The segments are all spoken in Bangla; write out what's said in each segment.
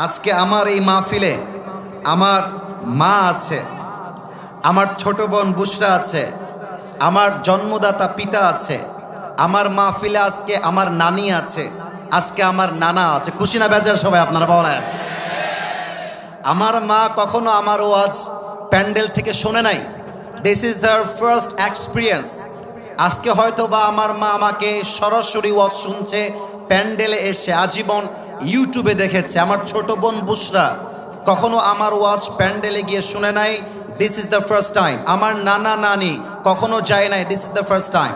আজকে আমার এই মাহফিলে আমার মা আছে, আমার ছোট বোন বুশরা আছে, আমার জন্মদাতা পিতা আছে, আমার মাহফিলে আজকে আমার নানি আছে, আজকে আমার নানা আছে। খুশি না বেজার সবাই আপনারা বলেন? আমার মা কখনো আমার ওয়াজ প্যান্ডেল থেকে শোনে নাই। This is their first experience. আজকে হয়তো বা আমার মা আমাকে সরাসরি ওয়াজ শুনছে, প্যান্ডেলে এসে আজীবন ইউটিউবে দেখেছে। আমার ছোট বোন বুশরা কখনো আমার ওয়াজ প্যান্ডেলে গিয়ে শুনে নাই, this is the first time. আমার নানা নানি কখনো যায় নাই, this is the first time.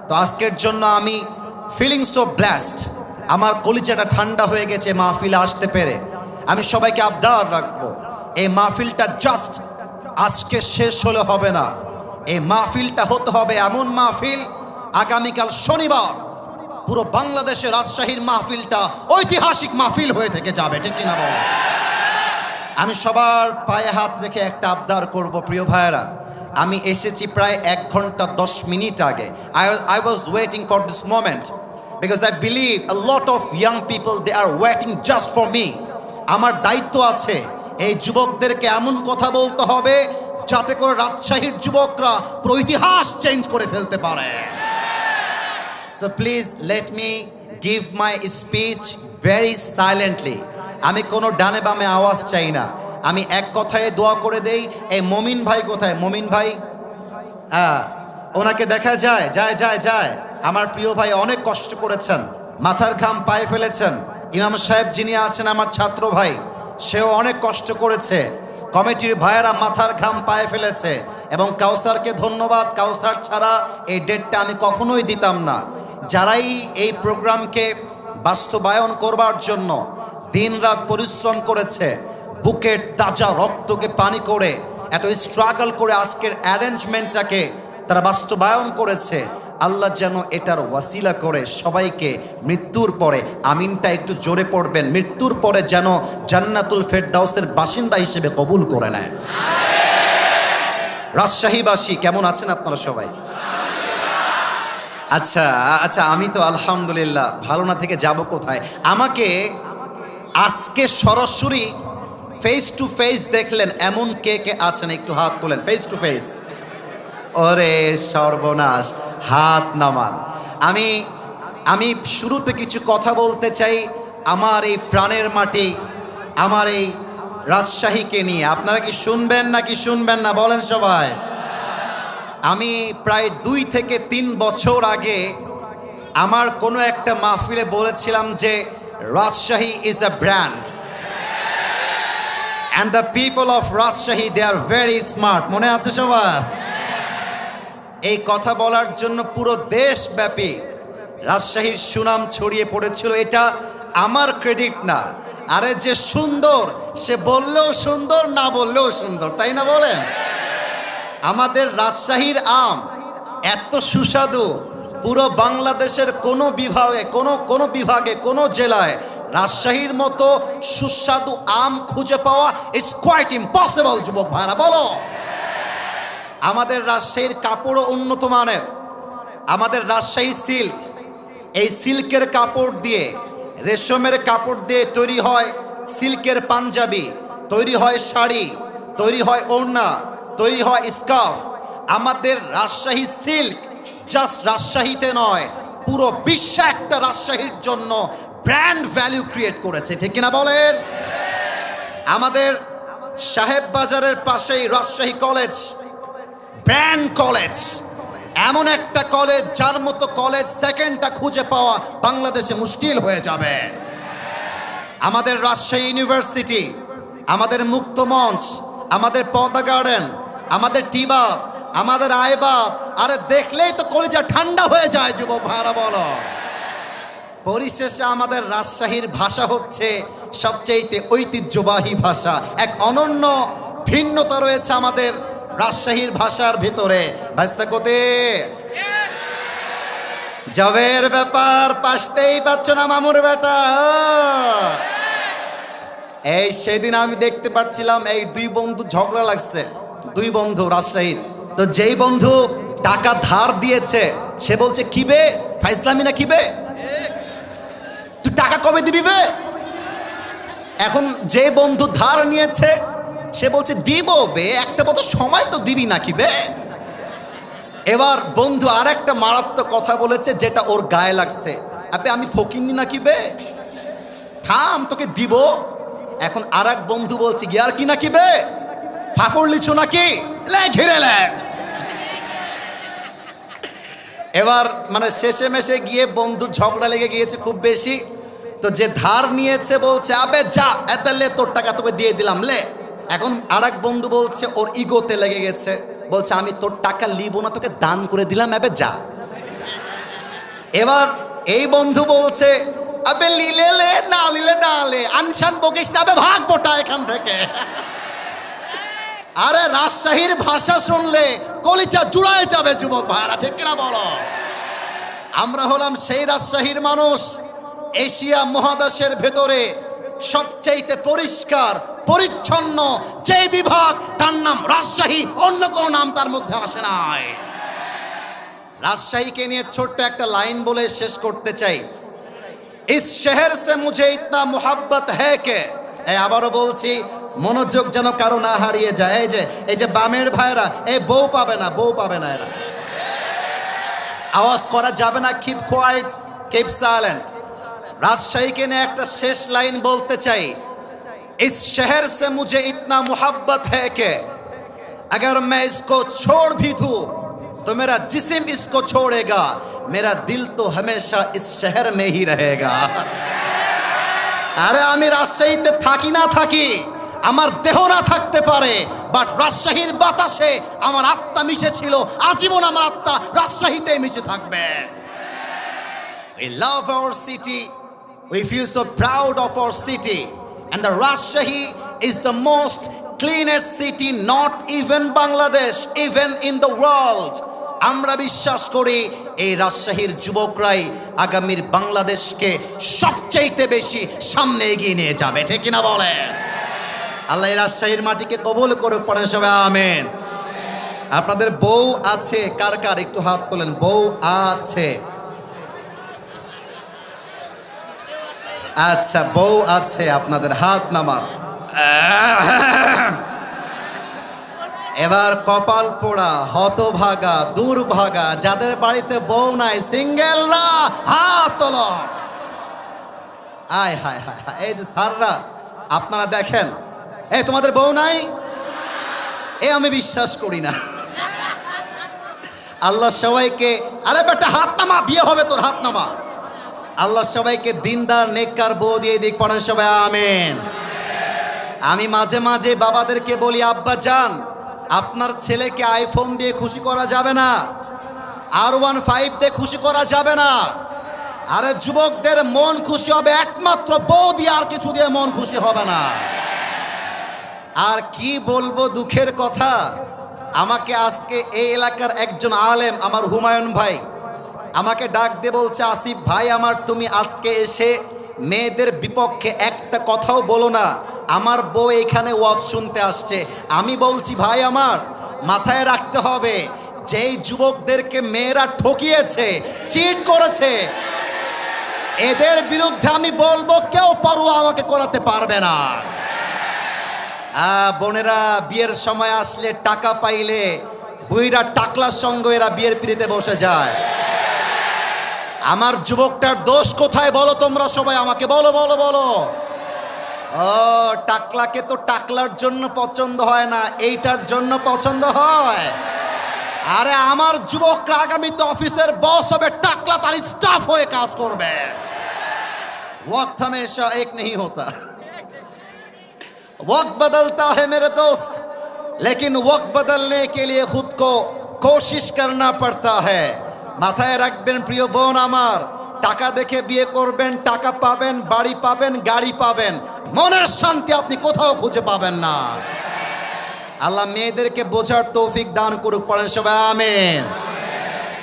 তো আজকের জন্য আমি ফিলিং সো ব্লেসড। আমার কলিজাটা ঠান্ডা হয়ে গেছে মাহফিলে আসতে পেরে। আমি সবাইকে আবদার রাখবো, এই মাহফিলটা জাস্ট আজকে শেষ হলে হবে না, এই মাহফিলটা হতে হবে এমন মাহফিল, আগামীকাল শনিবার পুরো বাংলাদেশে রাজশাহীর মাহফিলটা ঐতিহাসিক মাহফিল হয়ে থেকে যাবে, ঠিক কিনা বলো? আমি সবার পায়ে হাত রেখে একটা আবদার করব, প্রিয় ভাইয়েরা, আমি এসেছি প্রায় 1 ঘন্টা 10 মিনিট আগে। I was waiting for this moment because I believe a lot of young people, they are waiting just for me. আমার দায়িত্ব আছে এই যুবকদেরকে এমন কথা বলতে হবে যাতে করে রাজশাহীর যুবকরা পুরো ইতিহাস চেঞ্জ করে ফেলতে পারে। So please let me give my speech very silently. আমি কোনো ডানে বামে আওয়াজ চাই না, আমি এক কথায় দোয়া করে দেই। এই মমিন ভাই কোথায়? মমিন ভাই, ওনাকে দেখা যায়? যায়। আমার প্রিয় ভাই অনেক কষ্ট করেছেন, মাথার ঘাম পায়ে ফেলেছেন। ইমাম সাহেব যিনি আছেন আমার ছাত্র ভাই, সেও অনেক কষ্ট করেছে। কমিটির ভাইয়েরা মাথার ঘাম পায়ে ফেলেছে। এবং কাউসারকে ধন্যবাদ, কাউসার ছাড়া এই ডেটটা আমি কখনোই দিতাম না। যারাই এই প্রোগ্রামকে বাস্তবায়ন করবার জন্য দিনরাত পরিশ্রম করেছে, বুকের তাজা রক্তকে পানি করে এত স্ট্রাগল করে আজকের অ্যারেঞ্জমেন্টটাকে তারা বাস্তবায়ন করেছে, আল্লাহ যেন এটার ওয়াসিলা করে সবাইকে মৃত্যুর পরে, আমিনটা একটু জোরে পড়বেন, মৃত্যুর পরে যেন জান্নাতুল ফেরদাউসের বাসিন্দা হিসেবে কবুল করে নেয়। রাজশাহীবাসী কেমন আছেন আপনারা সবাই? আচ্ছা, আমি তো আলহামদুলিল্লাহ, ভালো না থেকে যাব কোথায়? আমাকে আজকে সরাসরি ফেস টু ফেস দেখলেন এমন কে কে আছেন একটু হাত তোলেন। ফেস টু ফেস, ওরে সর্বনাশ, হাত নামান। আমি শুরুতে কিছু কথা বলতে চাই আমার এই প্রাণের মাটি, আমার এই রাজশাহীকে নিয়ে। আপনারা কি শুনবেন নাকি শুনবেন না বলেন সবাই? আমি প্রায় 2 থেকে 3 বছর আগে আমার কোনো একটা মাহফিলে বলেছিলাম যে Rajshahi is a brand and the people of Rajshahi, they are very smart. মনে আছে সবার? এই কথা বলার জন্য পুরো দেশব্যাপী রাজশাহীর সুনাম ছড়িয়ে পড়েছিল। এটা আমার ক্রেডিট না, আরে যে সুন্দর সে বললেও সুন্দর, না বললেও সুন্দর, তাই না বলেন? আমাদের রাজশাহীর আম এত সুস্বাদু, পুরো বাংলাদেশের কোনো বিভাগে কোনো জেলায় রাজশাহীর মতো সুস্বাদু আম খুঁজে পাওয়া ইটস কোয়াইট ইম্পসিবল। যুবক ভাইরা বলো, আমাদের রাজশাহীর কাপড়ও উন্নত মানের। আমাদের রাজশাহী সিল্ক, এই সিল্কের কাপড় দিয়ে, রেশমের কাপড় দিয়ে তৈরি হয় সিল্কের পাঞ্জাবি, তৈরি হয় শাড়ি, তৈরি হয় ওড়না, তৈরি হয় স্কার্ফ। আমাদের রাজশাহী সিল্ক জাস্ট রাজশাহীতে নয়, পুরো বিশ্বে একটা রাজশাহীর জন্য ব্র্যান্ড ভ্যালু ক্রিয়েট করেছে, ঠিক কিনা বলেন? আমাদের সাহেব বাজারের পাশেই রাজশাহী কলেজ, ব্র্যান্ড কলেজ, এমন একটা কলেজ যার মতো কলেজ সেকেন্ডটা খুঁজে পাওয়া বাংলাদেশে মুশকিল হয়ে যাবে। আমাদের রাজশাহী ইউনিভার্সিটি, আমাদের মুক্ত মঞ্চ, আমাদের পদ্মা গার্ডেন, আমাদের টিবাব, আমাদের আইবাব, আরে দেখলেই তো কলিজা ঠান্ডা হয়ে যায়। যুবক ভাইরা বলো, পরিশেষে আমাদের রাজশাহীর ভাষা হচ্ছে সবচেয়ে ঐতিহ্যবাহী ভাষা। এক অনন্য ভিন্নতা রয়েছে আমাদের রাজশাহীর ভাষার ভিতরে। ভাইস্তা কোতে জবের ব্যাপার, পাশতেই পাচ্ছ না মামুর বেটা। এই সেদিন আমি দেখতে পাচ্ছিলাম এই 2 বন্ধু ঝগড়া লাগছে, 2 বন্ধু রাজশাহীর। তো যেই বন্ধু টাকা ধার দিয়েছে সে বলছে কিবে ফাইজলামি না, কিবে তুই টাকা কবে দিবি বে? এখন যে বন্ধু ধার নিয়েছে সে বলছে দিব বে, একটা মতো সময় তো দিবি নাকি বে। এবার বন্ধু আর একটা মারাত্মক কথা বলেছে যেটা ওর গায়ে লাগছে, আবে আমি ফকিন্নি নাকি বে, থাম তোকে দিব। এখন আর এক বন্ধু বলছে গিয়ার কি নাকি বে, ফাঁকড় লিচু নাকি, লে ঘিরে লে। এবার মানে শেষে মেশে গিয়ে বন্ধুর ঝগড়া লেগে গিয়েছে খুব বেশি। তো যে ধার নিয়েছে বলছে আবে যা, এত লে তোর টাকা তোকে দিয়ে দিলাম লে। এখন আর এক বন্ধু বলছে ওর ইগোতে লেগে গেছে, বলছে আমি তোর টাকা লিব না, তোকে দান করে দিলাম, আবে যা। এবার এই বন্ধু বলছে আবে লিলে লে, না লিলে না লে, আনশান বকিস না, আবে ভাগ বোটা এখান থেকে। আরে রাজশাহীর ভাষা শুনলে কলিজা জুড়ায় যাবে যুবক ভাইরা, ঠিক কিনা বলো? আমরা হলাম সেই রাজশাহীর মানুষ, এশিয়া মহাদেশের ভেতরে সবচাইতে পরিষ্কার পরিচ্ছন্ন যে বিভাগ তার নাম রাজশাহী, অন্য কোনো নাম তার মধ্যে আসে নাই। রাজশাহীকে নিয়ে ছোট্ট একটা লাইন বলে শেষ করতে চাই। ইস শহর সে মুঝে ইতনা মোহাব্বত হ্যায় কে, আবারও বলছি মনোযোগ যেন কারো না হারিয়ে যায়। এই যে বামের ভাইরা, এই বউ পাবে না, বউ পাবে না, এরা আওয়াজ করা যাবে না, কিপ কোয়াইট, কিপ সাইলেন্ট। রাজশাহীকে নিয়ে একটা শেষ লাইন বলতে চাই। इस शहर से मुझे इतना मोहब्बत है कि अगर मैं इसको छोड़ भी दूं तो मेरा जिस्म इसको छोड़ेगा, मेरा दिल तो हमेशा इस शहर में ही रहेगा। আরে আমি রাজশাহীতে থাকি না থাকি, আমার দেহ না থাকতে পারে, বাট রাজশাহীর বাতাসে আমার আত্মা মিশে ছিল, আজীবন আমার আত্মা রাজশাহীতে মিশে থাকবে। We love our city, we feel so proud of our city, and the Rajshahi is the most cleanest city not even Bangladesh, even in the world. আমরা বিশ্বাস করি এই রাজশাহীর যুবকরাই আগামীর বাংলাদেশকে সবচাইতে বেশি সামনে এগিয়ে নিয়ে যাবে, ঠিক কিনা বলে? আল্লাহ এই রাজশাহীর মাটিকে কবুল করুক, পড়ে সবাই আমিন। আপনাদের বউ আছে কার কার, একটু হাত তোলেন। বউ আছে? আচ্ছা, বউ আছে আপনাদের, হাত নামান। এবার কপাল পোড়া, হতভাগা, দুর্ভাগা যাদের বাড়িতে বউ নাই, সিঙ্গেলরা হাত তোলো। আয় হায় হায় হায়, এই যে স্যাররা আপনারা দেখেন, এই তোমাদের বউ নাই, এ আমি বিশ্বাস করি না। আল্লাহ সবাইকে, আরে বেটা হাত নামা, বিয়ে হবে তোর, হাত নামা। আল্লাহ সবাইকে দিনদার নেককার বউ দিয়ে দিক, পড়েন সবাই আমিন। আমি মাঝে মাঝে বাবাদেরকে বলি, আব্বা জান আপনার ছেলেকে আইফোন দিয়ে খুশি করা যাবে না, R15 দিয়ে খুশি করা যাবে না। আরে যুবকদের মন খুশি হবে একমাত্র বউ দিয়ে, আর কিছু দিয়ে মন খুশি হবে না। আর কি বলবো দুঃখের কথা, আমাকে আজকে এই এলাকার একজন আলেম, আমার হুমায়ুন ভাই, আমাকে ডাক দিয়ে বলছে, আসিফ ভাই আমার, তুমি আজকে এসে মেয়েদের বিপক্ষে একটা কথাও বলো না, আমার বউ এখানে ওয়াজ শুনতে আসছে। আমি বলছি ভাই আমার, মাথায় রাখতে হবে যেই যুবকদেরকে মেয়েরা ঠকিয়েছে, চিট করেছে, এদের বিরুদ্ধে আমি বলবো কেউ পরোয়া আমাকে করাতে পারবে না। বোনেরা বিয়ের সময় আসলে, টাকা পাইলে বুইরা টাকলার সঙ্গে এরা বিয়ের পিড়িতে বসে যায়। আমার যুবকটার দোষ কোথায় বলো তোমরা সবাই আমাকে বলো বলো বলো। ও টাকলাকে তো টাকলার জন্য পছন্দ হয় না, এইটার জন্য পছন্দ হয়। আরে আমার যুবকরা আগামীতে অফিসের বস হবে, টাকলা তার স্টাফ হয়ে কাজ করবে। वक्त हमेशा एक नहीं होता, वक्त बदलता है मेरे दोस्त, लेकिन वक्त बदलने के लिए खुद को कोशिश करना पड़ता है। মাথায় রাখবেন প্রিয় বোন আমার, টাকা দেখে বিয়ে করবেন, টাকা পাবেন, বাড়ি পাবেন, গাড়ি পাবেন, মনের শান্তি আপনি কোথাও খুঁজে পাবেন না। আল্লাহ মেয়েদেরকে বোঝার তৌফিক দান করুক, পড়েন সবাই আমিন।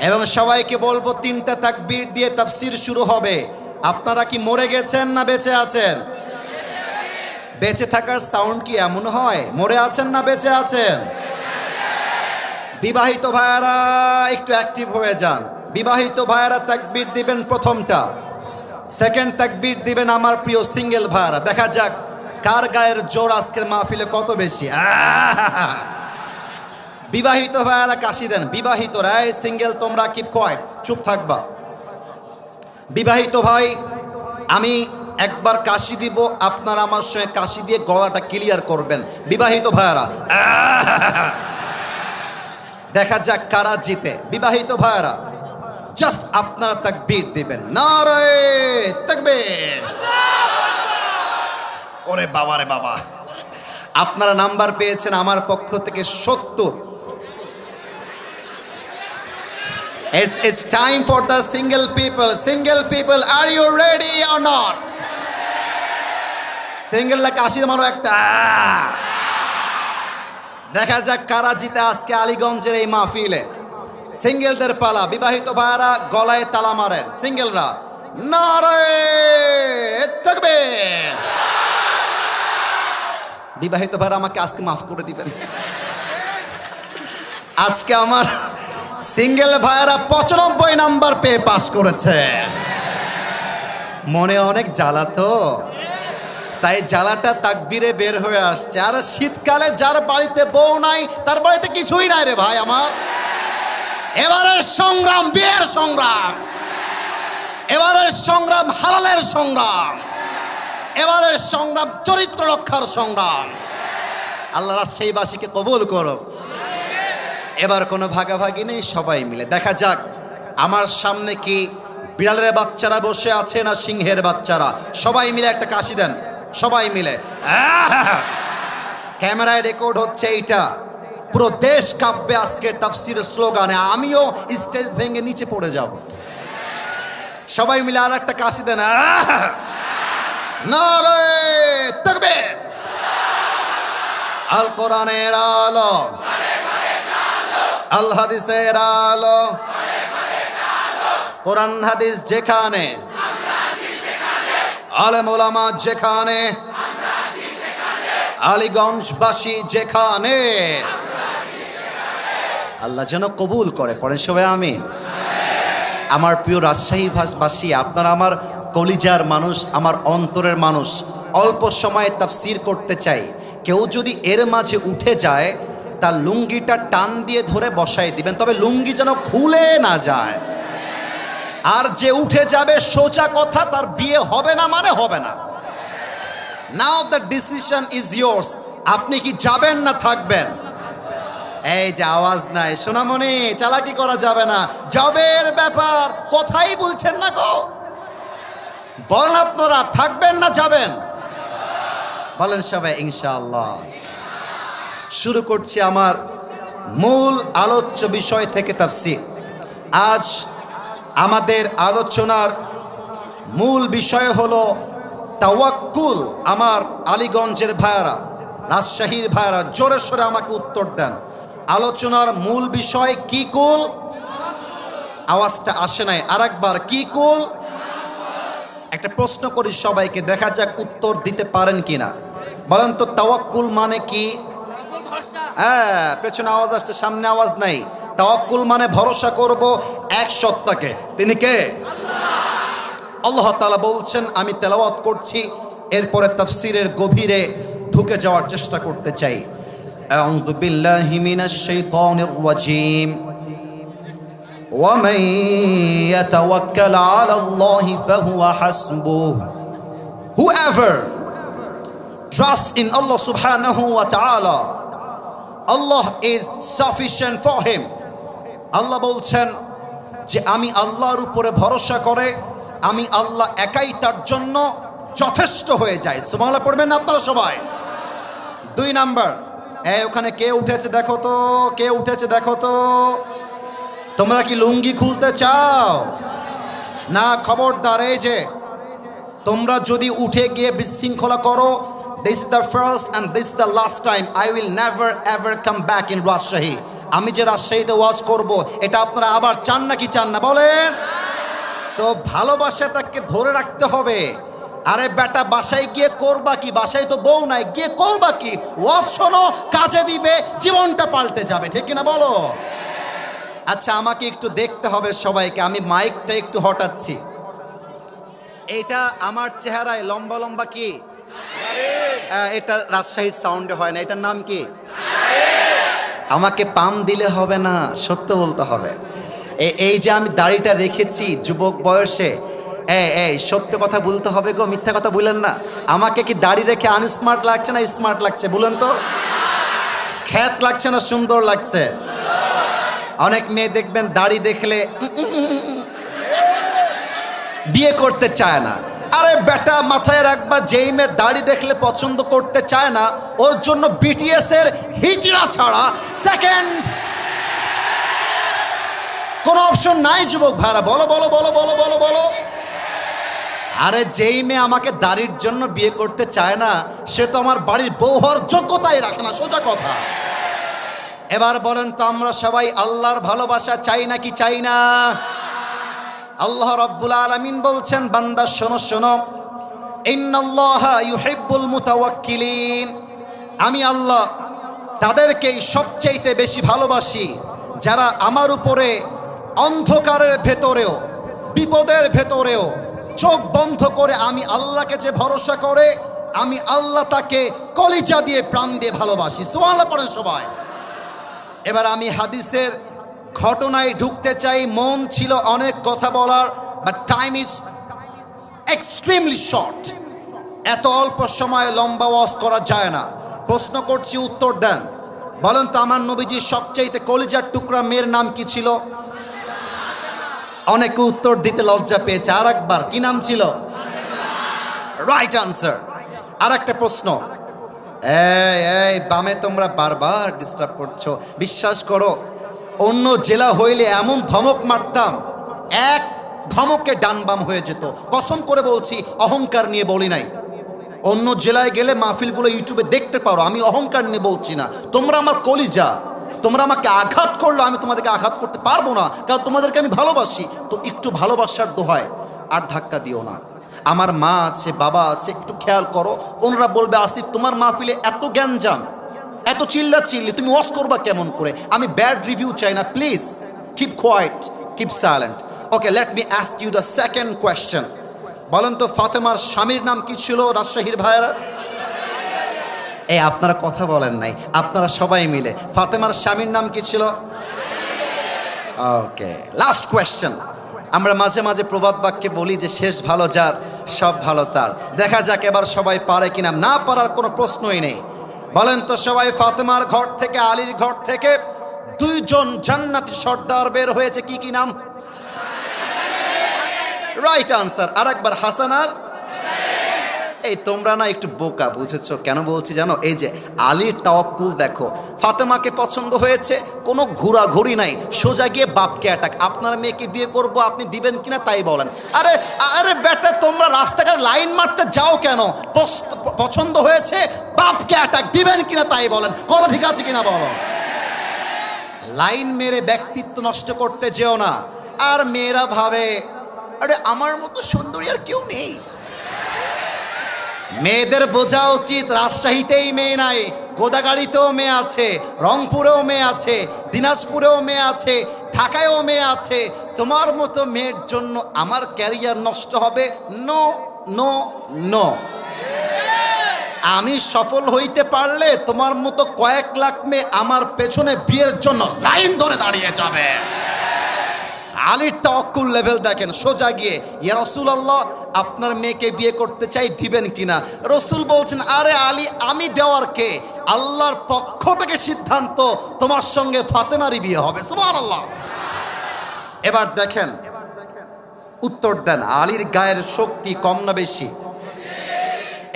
এবং সবাইকে বলবো 3টা তাকবীর দিয়ে তাফসীর শুরু হবে। আপনারা কি মরে গেছেন না বেঁচে আছেন? বেঁচে থাকার সাউন্ড কি এমন হয়, মরে আছেন না বেঁচে আছেন? বিবাহিত ভাইয়ারা একটু অ্যাক্টিভ হয়ে যান। বিবাহিত ভাইয়ারা তাকবীর দিবেন প্রথমটা, সেকেন্ড তাকবীর দিবেন আমার প্রিয় সিঙ্গেল ভাইয়ারা। দেখা যাক কার গায়ের জোর আজকের মাহফিলে কত বেশি? বিবাহিত ভাইয়ারা কাশি দেন। বিবাহিতরা, সিঙ্গেল তোমরা কিপ কোয়াইট, চুপ থাকবা। বিবাহিত ভাই, আমি একবার কাশি দিব, আপনারা আমার সঙ্গে কাশি দিয়ে গলাটা ক্লিয়ার করবেন। বিবাহিত ভাইয়ারা, দেখা যাক কারা জিতে। বিবাহিত ভাইয়ারা জাস্ট আপনারা তাকবীর দিবেন, নারে তাকবীর। ওরে বাবা রে বাবা, আপনারা নাম্বার পেয়েছেন আমার পক্ষ থেকে 70। It's time for the single people. Single people, are you ready or not? Single la কাশি মারো একটা। দেখা যাক কারা জিতে আজকে আলীগঞ্জের এই মাহফিলে। সিঙ্গেলদের পালা। বিবাহিত ভাইয়ারা গলায় তালা মারেন। সিঙ্গেলরা নারে তাকবীর। বিবাহিত ভাইয়ারা আমাকে আজকে মাফ করে দিবেন। আজকে আমার সিঙ্গেল ভাইয়ারা 95 নাম্বার পেয়ে পাস করেছে। মনে অনেক জ্বালা, তো তাই জ্বালাটা তাকবীরে বের হয়ে আসছে। আর শীতকালে যার বাড়িতে বউ নাই তার বাড়িতে কিছুই নাই রে ভাই আমার। এবারের সংগ্রাম বিয়ের সংগ্রাম, এবারের সংগ্রাম হালালের সংগ্রাম, এবারের সংগ্রাম চরিত্র রক্ষার সংগ্রাম। আল্লাহ রাজশাহীবাসীকে কবুল করো। এবার কোনো ভাগাভাগি নেই, সবাই মিলে। দেখা যাক আমার সামনে কি বিড়ালের বাচ্চারা বসে আছে না সিংহের বাচ্চারা। সবাই মিলে একটা কাশি দেন, সবাই মিলে। ক্যামেরায় রেকর্ড হচ্ছে এইটা, পুরো দেশ কাঁপবে আজকের তাফসীরের স্লোগানে। আমিও স্টেজ ভেঙে নিচে পড়ে যাব। সবাই মিলে আর একটা কাশি দেন, নারে তাকবীর। আল কোরআনের আলো, আল হাদিসের আলো, কোরআন হাদিস যেখানে, আলেম ওলামা যেখানে, আলীগঞ্জবাসী যেখানে, আল্লাহ যেন কবুল করে। পড়েন সবাই আমিন। আমার প্রিয় রাজশাহীবাসী, আপনারা আমার কলিজার মানুষ, আমার অন্তরের মানুষ। অল্প সময়ে তাফসীর করতে চাই। কেউ যদি এর মাঝে উঠে যায় তার লুঙ্গিটা টান দিয়ে ধরে বসাই দিবেন, তবে লুঙ্গি যেন খুলে না যায়। আর যে উঠে যাবে, সোজা কথা, তার বিয়ে হবে না মানে হবে না। নাও দ্য ডিসিশন ইজ ইয়োর্স। আপনি কি যাবেন না থাকবেন? এই যে আওয়াজ নাই সোনামণি, চালাকি করা যাবে না। জবের ব্যাপার কথাই বলছেন না গো। বলেন আপনারা থাকবেন না যাবেন? বলেন সবাই ইনশাআল্লাহ। শুরু করছি আমার মূল আলোচ্য বিষয় থেকে তাফসীর। আজ আমাদের আলোচনার মূল বিষয় হলো তাওয়াক্কুল। আমার আলীগঞ্জের ভাইয়ারা, রাজশাহীর ভাইয়ারা জোরে সোরে আমাকে উত্তর দেন। আলোচনার মূল বিষয় কি কুল? আওয়াজটা আসে নাই, আরেকবার কি কুল? একটা প্রশ্ন করি সবাইকে, দেখা যাক উত্তর দিতে পারেন কিনা। বলেন তো তাওয়াক্কুল মানে কি? হ্যাঁ, পেছনে আওয়াজ আসছে, সামনে আওয়াজ নাই। তাওয়াক্কুল মানে ভরসা করব এক সত্তাকে। তিনি কে? আল্লাহ তাআলা বলছেন। আমি তেলাওয়াত করছি, এরপরে তাফসীরের গভীরে ঢুকে যাওয়ার চেষ্টা করতে চাই। আউযু বিল্লাহি মিনাশ শাইতানির রাজীম। ওয়া মান ইয়াতাওয়াক্কাল আলাল্লাহি ফাহুয়া হাসবুহ। Whoever trusts in Allah subhanahu wa ta'ala, Allah is sufficient for him. আল্লাহ বলছেন যে আমি আল্লাহর উপরে ভরসা করে আমি আল্লাহ একাই তার জন্য যথেষ্ট হয়ে যায়। সুবহানাল্লাহ পড়বেন না আপনারা সবাই? 2 নাম্বার, ওখানে কে উঠেছে দেখো তো, কে উঠেছে দেখো তো। তোমরা কি লুঙ্গি খুলতে চাও না? খবরদার, এই যে তোমরা যদি উঠে গিয়ে বিশৃঙ্খলা করো, this is the first and this is the last time I will never ever come back in Rajshahi. আমি যে রাজশাহীতে ওয়াজ করব, এটা আপনারা আবার চান নাকি চান না বলেন? তো ভালোবাসাটাকে ধরে রাখতে হবে। আরে বেটা, বাসায় গিয়ে করবা কি? বাসায় তো বউ নাই, গিয়ে করবা কি? ওয়াজ শোনো, কাজে দিবে, জীবনটা পাল্টে যাবে, ঠিক কিনা বলো? আচ্ছা, আমাকে একটু দেখতে হবে সবাইকে। আমি মাইকটা একটু হটাচ্ছি। এটা আমার চেহারায় লম্বা লম্বা কি এটা রাজশাহীর সাউন্ডে হয় না, এটার নাম কি? আমাকে পাম দিলে হবে না, সত্য বলতে হবে। এই যে আমি দাড়িটা রেখেছি যুবক বয়সে, এই সত্য কথা বলতে হবে গো, মিথ্যা কথা বললেন না। আমাকে কি দাড়ি রেখে আনস্মার্ট লাগছে না স্মার্ট লাগছে বলুন তো? খ্যাত লাগছে না সুন্দর লাগছে? অনেক মেয়ে দেখবেন দাড়ি দেখলে বিয়ে করতে চায় না। আরে বেটা, মাথায় রাখবা, যেই মেয়ে দাড়ি দেখলে পছন্দ করতে চায় না, ওর জন্য বিটিএস এর হিজড়া ছাড়া সেকেন্ড কোন অপশন নাই। যুবক ভাইরা বলো বলো বলো বলো বলো বলো। আরে যেই মেয়ে আমাকে দাড়ির জন্য বিয়ে করতে চায় না, সে তো আমার বাড়ির বউ হওয়ার যোগ্যতাই রাখে না, সোজা কথা। এবার বলেন তো, আমরা সবাই আল্লাহর ভালোবাসা চাই নাকি চাই না? আল্লাহ রাব্বুল আলামিন বলছেন, বান্দা শোনো শোনো, ইন্নাল্লাহা ইউহিব্বুল মুতাওয়াক্কিলিন, আমি আল্লাহ তাদেরকেই সবচাইতে বেশি ভালোবাসি যারা আমার উপরে অন্ধকারের ভেতরেও বিপদের ভেতরেও চোখ বন্ধ করে আমি আল্লাহকে যে ভরসা করে, আমি আল্লাহ তাকে কলিজা দিয়ে প্রাণ দিয়ে ভালোবাসি। সুবহানাল্লাহ পড়েন সবাই। এবার আমি হাদিসের ঘটনায় ঢুকতে চাই। মন ছিল অনেক কথা বলার, but time is extremely short. এত অল্প সময়ে লম্বা ওয়াজ করা যায় না। প্রশ্ন করছি, উত্তর দেন। বলেন তো, আমার নবীজির সবচাইতে কলিজার টুকরা মেয়ের নাম কি ছিল? অনেকে উত্তর দিতে লজ্জা পেয়েছে। আর একবার, কি নাম ছিল? Right answer. আর একটা প্রশ্ন, এই বামে তোমরা বারবার ডিস্টার্ব করছো। বিশ্বাস করো, অন্য জেলা হইলে এমন ধমক মারতাম, এক ধমকে ডান বাম হয়ে যেত। কসম করে বলছি, অহংকার নিয়ে বলি নাই। অন্য জেলায় গেলে মাহফিলগুলো ইউটিউবে দেখতে পারো, আমি অহংকার নিয়ে বলছি না। তোমরা আমার কলিজা, তোমরা আমাকে আঘাত করলো, আমি তোমাদেরকে আঘাত করতে পারবো না, কারণ তোমাদেরকে আমি ভালোবাসি। তো একটু ভালোবাসার দোহায় আর ধাক্কা দিও না। আমার মা আছে, বাবা আছে, একটু খেয়াল করো। ওনারা বলবে, আসিফ তোমার মাহফিলে এত গ্যাঞ্জাম, এত চিল্লা চিল্লি, তুমি ওয়াজ করবা কেমন করে? আমি ব্যাড রিভিউ চাই না, please keep quiet, keep silent. Okay, let me ask you the second question. বলেন তো, ফাতেমার স্বামীর নাম কি ছিল রাজশাহীর ভাইয়েরা? এই আপনারা কথা বলেন নাই, আপনারা সবাই মিলে। ফাতেমার স্বামীর নাম কি ছিল? ওকে, লাস্ট কোয়েশ্চেন। আমরা মাঝে মাঝে প্রবাদ বাক্যে বলি যে শেষ ভালো যার সব ভালো তার। দেখা যাক এবার সবাই পারে কিনা। না পারার কোনো প্রশ্নই নেই। বলেন তো সবাই, ফাতেমার ঘর থেকে, আলীর ঘর থেকে দুইজন জান্নাতি সর্দার বের হয়েছে, কি কি নাম? Right answer. আর একবার, হাসান আর এই তোমরা না একটু বোকা, বুঝেছো কেন বলছি জানো? এই যে আলীর তাওয়াক্কুল দেখো, ফাতেমাকে পছন্দ হয়েছে, কোনো ঘোরাঘুরি নাই, সোজা গিয়ে বাপকে অ্যাটাক। আপনার মেয়েকে বিয়ে করব, আপনি দিবেন কিনা তাই বলেন। আরে আরে বেটা, তোমরা রাস্তাঘাটে লাইন মারতে যাও কেন? পছন্দ হয়েছে, বাপকে অ্যাটাক, দিবেন কিনা তাই বলেন। কোনো ঠিক আছে কিনা বলো। লাইন মেরে ব্যক্তিত্ব নষ্ট করতে যেও না। আর মেয়েরা ভাবে, আরে আমার মতো সুন্দরী আর কেউ নেই। মেয়েদের বোঝা উচিত, রাজশাহীতেই মেয়ে নাই, গোদাগাড়িতেও মেয়ে আছে, রংপুরেও মেয়ে আছে, দিনাজপুরেও মেয়ে আছে, ঢাকায়ও মেয়ে আছে। তোমার মতো মেয়ের জন্য আমার ক্যারিয়ার নষ্ট হবে? No no no. আমি সফল হইতে পারলে তোমার মতো কয়েক লাখ মেয়ে আমার পেছনে বিয়ের জন্য লাইন ধরে দাঁড়িয়ে যাবে। আলীর তাওয়াক্কুল লেভেল দেখেন, সোজা গিয়ে, ইয়া রাসূলুল্লাহ আপনার মেয়েকে বিয়ে করতে চাই, দিবেন কিনা? রসুল বলছেন, আরে আলী, আমি দেওয়ার কে? আল্লাহর পক্ষ থেকে সিদ্ধান্ত, তোমার সঙ্গে ফাতেমারই বিয়ে হবে। সুবহানাল্লাহ। এবার দেখেন, উত্তর দেন, আলীর গায়ের শক্তি কম না বেশি?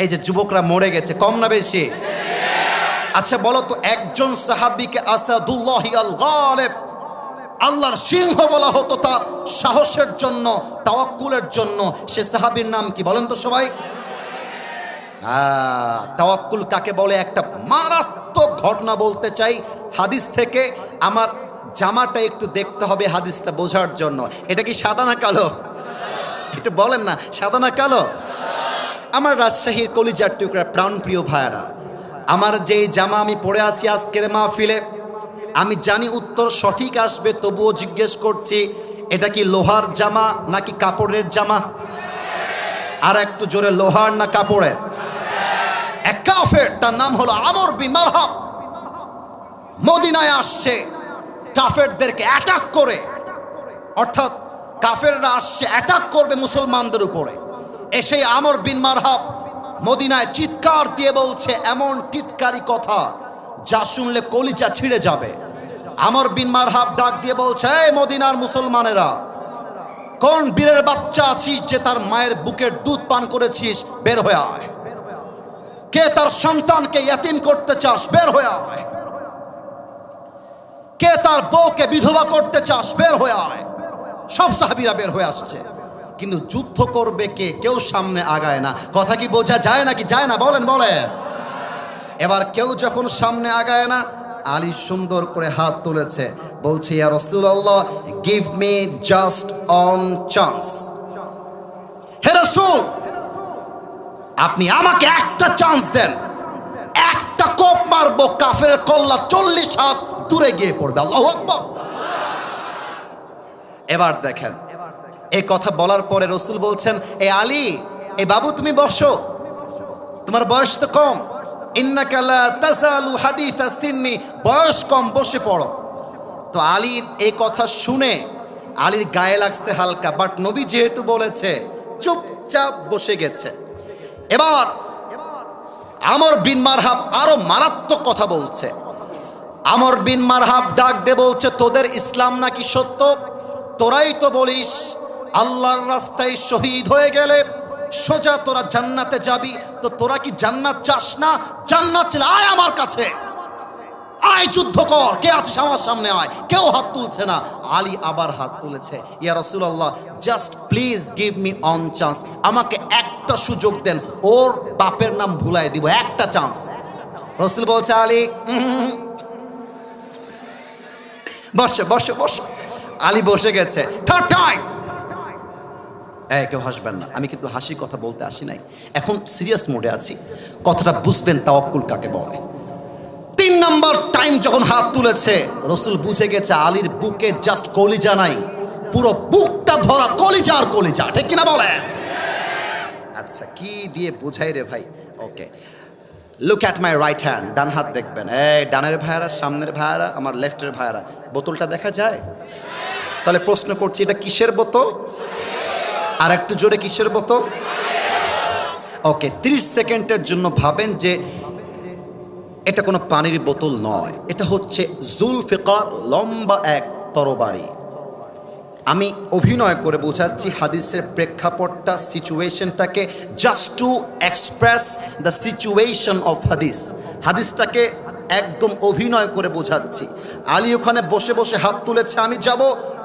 এই যে যুবকরা মরে গেছে, কম না বেশি? আচ্ছা বলো তো, একজন সাহাবীকে আসাদুল্লাহি আল গালিব, আল্লাহর সিংহ বলা হতো তার সাহসের জন্য, তাওয়াক্কুলের জন্য। সে সাহাবীর নাম কি বলেন তো সবাই? তাওয়াক্কুল কাকে বলে? একটা মারাত্মক ঘটনা বলতে চাই হাদিস থেকে। আমার জামাটা একটু দেখতে হবে হাদিসটা বোঝার জন্য। এটা কি সাদা না কালো? একটু বলেন না, সাদা না কালো? আমার রাজশাহীর কলিজার টুকরা প্রাণপ্রিয় ভাইয়েরা, আমার যেই জামা আমি পরে আছি আজকের মাহফিলে, আমি জানি উত্তর সঠিক আসবে, তবুও জিজ্ঞেস করছি, এটা কি লোহার জামা নাকি কাপড়ের জামা? আর একটু জোরে, লোহার না কাপড়ের? লোকটার নাম হলো আমর বিন মারহাব। মদিনায় আসছে কাফেরদেরকে অ্যাটাক করে, অর্থাৎ কাফেররা আসছে অ্যাটাক করবে মুসলমানদের উপরে। এসে আমর বিন মারহাব মদিনায় চিৎকার দিয়ে বলছে এমন টিটকারি কথা যা শুনলে কলিজা ছিঁড়ে যাবে। আমর বিন মারহাব ডাক দিয়ে বলছে, এই মদিনার মুসলমানেরা, কোন বীরের বাচ্চা আছিস যে তার মায়ের বুকের দুধ পান করেছিস, বের হয়ে আয়। কে তার সন্তানকে ইয়াতিম করতে চাস, বের হয়ে আয়। কে তার বউকে বিধবা করতে চাস, বের হয়ে আয়। সব সাহাবীরা বের হয়ে আসছে, কিন্তু যুদ্ধ করবে কে? কেউ সামনে আগায় না। কথা কি বোঝা যায় নাকি যায় না? বলেন বলেন। এবার কেউ যখন সামনে আগায় না, আলী সুন্দর করে হাত তুলেছে, বলছে, ইয়া রাসূলুল্লাহ, give me just one chance. হে রাসূল, আপনি আমাকে একটা চান্স দেন, একটা কোপ মারবো, কাফের কল্লা 40 হাত দূরে গিয়ে পড়বে। আল্লাহু আকবার। এবার দেখেন, এই কথা বলার পরে রসুল বলছেন, এ আলী, এ বাবু তুমি বসো, তোমার বয়স তো কম, ইন্নাকা লা তাযালু হাদিথা সিন্নি, বয়স কম, বসে পড়ো। তো আলীর এই কথা শুনে আলীর গায়ে লাগছে হালকা, বাট নবী যেহেতু বলেছে, চুপচাপ বসে গেছে। এবার আমর বিন মারহাব আরো মারাত্মক কথা বলছে। আমর বিন মারহাব ডাক দিয়ে বলছে, তোদের ইসলাম নাকি সত্য? তোরাই তো বলিস আল্লাহর রাস্তায় শহীদ হয়ে গেলে সোজা তোরা জান্নাতে যাবি, তো তোরা কি জান্নাত চাস না? জান্নাত চাইলে আয় আমার কাছে, আয় যুদ্ধ কর, কে আছিস আমার সামনে আয়। কেউ হাত তুলছে না। আলী আবার হাত তুলেছে, ইয়া রাসূলুল্লাহ, just please give me one chance, আমাকে একটা সুযোগ দেন, ওর বাপের নাম ভুলাই দিব, একটা চান্স। রাসূল বলছে, আলী বসো বসো বসো। আলী বসে গেছে। থার্ড টাইম, কেউ হাসবেন না, আমি কিন্তু হাসি কথা বলতে আসি নাই, এখন সিরিয়াস মোডে আছি, কথাটা বুঝবেন তাওয়াক্কুল কাকে বলে। 3 নম্বর টাইম যখন হাত তুলেছে, রসুল বুঝে গেছে আলীর বুকে জাস্ট কলিজা নাই, পুরো বুকটা ভরা কলিজা আর কলিজা, ঠিক কিনা বলে? আচ্ছা, কি দিয়ে বুঝাই রে ভাই? Okay, look at my right hand, ডান হাত দেখবেন। এই ডানের ভাইয়ারা, সামনের ভাইয়ারা, আমার লেফটের ভাইয়ারা, বোতলটা দেখা যায়? তাহলে প্রশ্ন করছি, এটা কিসের বোতল? আর একটু জোরে, কিসের বোতল? ওকে, 30 সেকেন্ডের জন্য ভাবেন যে এটা কোনো পানির বোতল নয়, এটা হচ্ছে জুলফিকার, লম্বা এক তরবারি। আমি অভিনয় করে বোঝাচ্ছি হাদিসের প্রেক্ষাপটটা, সিচুয়েশনটাকে, just to express the situation of hadith. হাদিসটাকে একদম অভিনয় করে বোঝাচ্ছি। আলী ওখানে বসে বসে হাত তুলেছে, আমি যাব।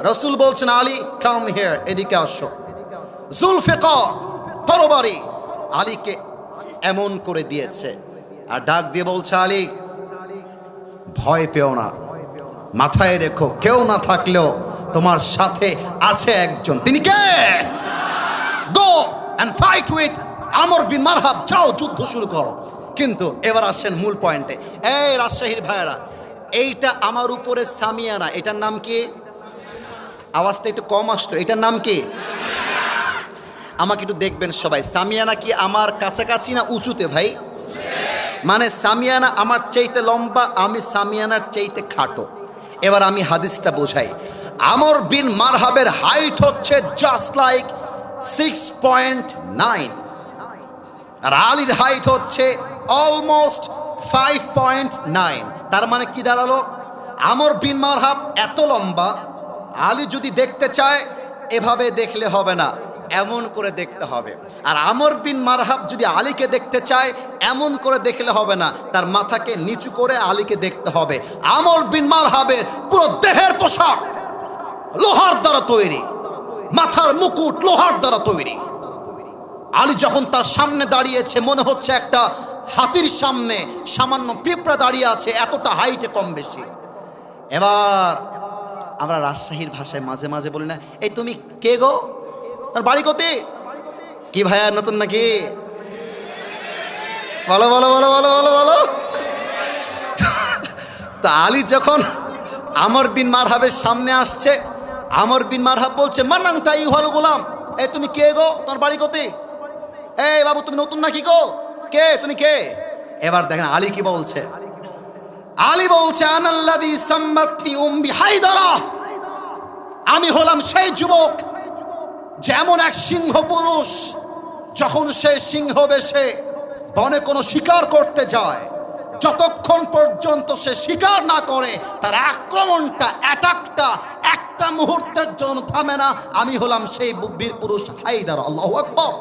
রসুল বলছেন, আলী কাম হিয়ার, এদিকে আসো। জুলফিকার, তরবারি আলীকে এমন করে দিয়েছে, আর ডাক দিয়ে বলছে, আলী ভয় পেও না, মাথায় রেখো, কেউ না থাকলেও তোমার সাথে আছে একজন, তিনি কে? গো এন্ড ফাইট উইথ আমর বিন মারহাব, যাও যুদ্ধ শুরু করো। কিন্তু এবার আসেন মূল পয়েন্টে। এই রাজশাহীর ভাইয়েরা, এইটা আমার উপরে সামিয়ানা, এটার নাম কি? আওয়াজটা একটু কম আসলো, এটার নাম কি? আমাকে একটু দেখবেন সবাই, সামিয়ানা কি আমার কাছাকাছি না উঁচুতে ভাই? মানে সামিয়ানা আমার চাইতে লম্বা, আমি সামিয়ানার চাইতে খাটো। এবার আমি হাদিসটা বোঝাই। আমর বিন মারহাবের হাইট হচ্ছে জাস্ট লাইক 6.9, আর আলীর হাইট হচ্ছে অলমোস্ট 5.9। তার মানে কি দাঁড়ালো? আমর বিন মারহাব এত লম্বা, আলী যদি দেখতে চায় এভাবে দেখলে হবে না, এমন করে দেখতে হবে। আর আমর বিন মারহাব যদি আলীকে দেখতে চায় এমন করে দেখলে হবে না, তার মাথাকে নিচু করে আলীকে দেখতে হবে। আমর বিন মারহাবের পুরো দেহের পোশাক লোহার দ্বারা তৈরি, মাথার মুকুট লোহার দ্বারা তৈরি। আলী যখন তার সামনে দাঁড়িয়েছে, মনে হচ্ছে একটা হাতির সামনে সামান্য পিঁপড়া দাঁড়িয়ে আছে, এতটা হাইটে কম বেশি। এবার আমরা রাজশাহীর ভাষায় মাঝে মাঝে বলি না, এই তুমি কে গো, তার বাড়ি কোথায়? কি ভাইয়া নতুন নাকি? বলো বলো বলো বলো বলো বলো। তা আলী যখন আমর বিন মারহাবের সামনে আসছে, আমর বিন মারহাব বলছে, মানাং তাই হল গোলাম, এই তুমি কে গো, তোমার বাড়ি কোথায়? এই বাবু তুমি নতুন নাকি গো, কে তুমি কে? এবার দেখেন আলী কি বলছে। আলী বলছে আনাল্লাযী সাম্মাতনি উম্মি হায়দারা, আমি হলাম সেই যুবক যেমন এক সিংহ পুরুষ যখন সে সিংহ বেশে বনে কোনো শিকার করতে যায়, যতক্ষণ পর্যন্ত সে শিকার না করে তার আক্রমণটা অ্যাটাকটা একটা মুহূর্তের জন্য থামে না, আমি হলাম সেই বীর পুরুষ হায়দার। আল্লাহু আকবার।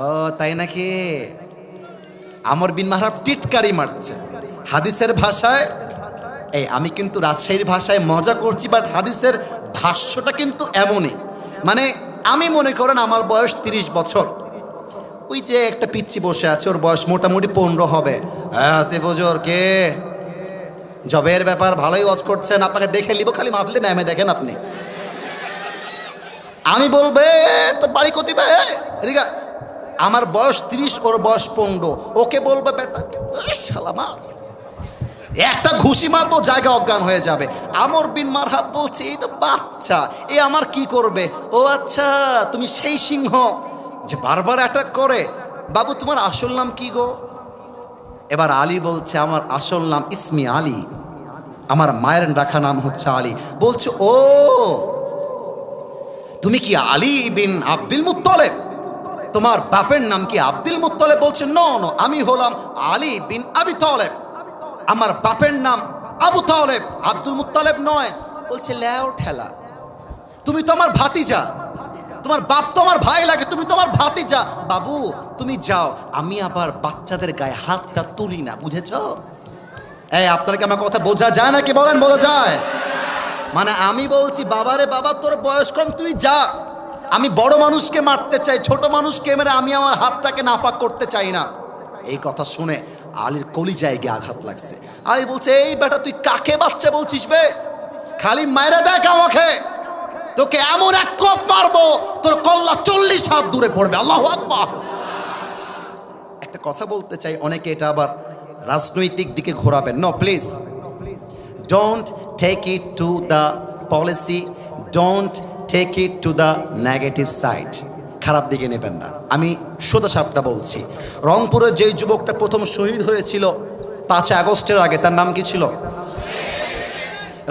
ও তাই নাকি? আমর বিন মাহরাব টিটকারি মারছে হাদিসের ভাষায়। এই আমি কিন্তু রাজশাহীর ভাষায় মজা করছি, বাট হাদিসের ভাষ্যটা কিন্তু এমনই। মানে আমি মনে করেন আমার বয়স 30 বছর, ওই যে একটা পিচ্চি বসে আছে ওর বয়স মোটামুটি 15 হবে। হ্যাঁ আসিফ হুজুর কে? জবের ব্যাপার ভালোই ওয়াজ করছেন, আপনাকে দেখে নিব, খালি মাহফিলে নামে দেখেন আপনি। আমি বলবে তোর বাড়ি কতি বে, এদিকে আমার বয়স 30, ওর বয়স 15, ওকে বলবে বেটা সালামা, একটা ঘুষি মারবো জায়গা অজ্ঞান হয়ে যাবে। আমর বিন মারহাব বলছে এই তো বাচ্চা, এ আমার কি করবে? ও আচ্ছা তুমি সেই সিংহ যে বারবার অ্যাটাক করে। বাবু তোমার আসল নাম কি গো? এবার আলী বলছে আমার আসল নাম ইসমি আলী, আমার মায়ের রাখা নাম হচ্ছে আলী। বলছে ও তুমি কি আলী বিন আব্দুল মুত্তালিব? তোমার বাপের নাম কি আব্দুল মুত্তালিব? বলছে নো নো, আমি হলাম আলী বিন আবি তালেব, আমার বাপের নাম আবু তালেব, আব্দুল মুত্তালিব নয়। বলছে লেও ঠেলা, তুমি তো আমার ভাতিজা, তোমার বাপ তো আমার ভাই লাগে, তুমি তো আমার ভাতিজা। বাবু তুমি যাও, আমি আবার বাচ্চাদের গায়ে হাতটা তুলি না, বুঝেছ? এই আপনাকে আমার কথা বোঝা যায় নাকি বলেন? বোঝা যায়? মানে আমি বলছি বাবারে বাবা তোর বয়স কম, তুই যা, আমি বড় মানুষকে মারতে চাই, ছোট মানুষকে মেরে আমি আমার হাতটাকে নাপাক করতে চাই না। এই কথা শুনে আলীর কলিজায় গিয়ে আঘাত লাগছে। আলী বলছে এই বেটা তুই কাকে বাচ্চা বলছিস বে? খালি মাইরা দেখ আমাকে, তোকে এমন এক কোপ মারবো তোর কল্লা 40 হাত দূরে পড়বে। আল্লাহু আকবার। একটা কথা বলতে চাই, অনেকে এটা আবার রাজনৈতিক দিকে ঘোরাবেন। No please, don't take it to the policy, don't take it to the negative side, খারাপ দিকে নেবেন না। আমি সোজা সাপটা বলছি, রংপুরের যেই যুবকটা প্রথম শহীদ হয়েছিল 5 আগস্টের আগে, তার নাম কি ছিল?